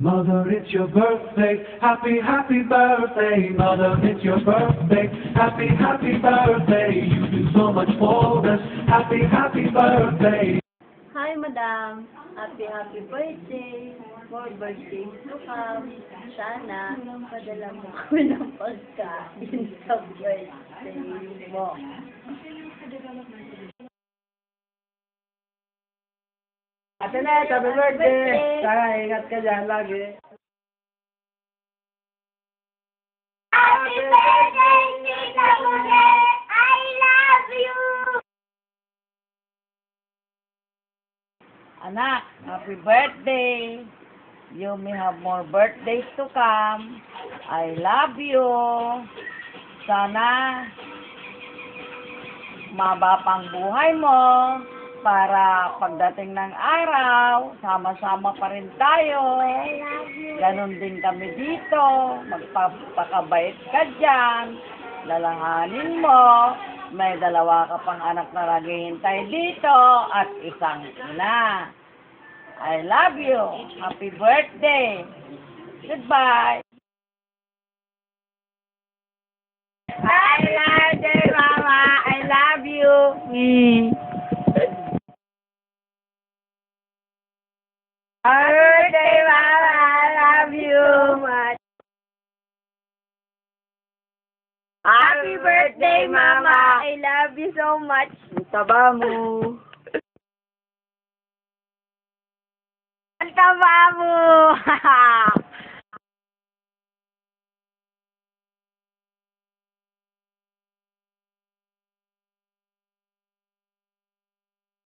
Mother, it's your birthday. Happy, happy birthday. Mother, it's your birthday. Happy, happy birthday. You do so much for us. Happy, happy birthday. Hi, Madam. Happy, happy birthday. More birthdays to come. Sana, padala mo ko ng pagkain sa birthday mo. Ate Net, happy birthday! Sana ingat ka dyan lagi. Happy birthday, Tita Mune! I love you! Anak, happy birthday! You may have more birthdays to come. I love you. Sana maba pang buhay mo para pagdating ng araw, sama-sama pa rin tayo. Ganon din kami dito. Magpapakabait ka dyan. Lalahanin mo. May dalawa ka pang anak na naghihintay dito at isang ina. I love you. Happy birthday. Goodbye. Happy birthday, Mama. I love you. Happy birthday, Mama. I love you much. Happy birthday, Mama. I love you so much. Taba mo. Ang taba mo.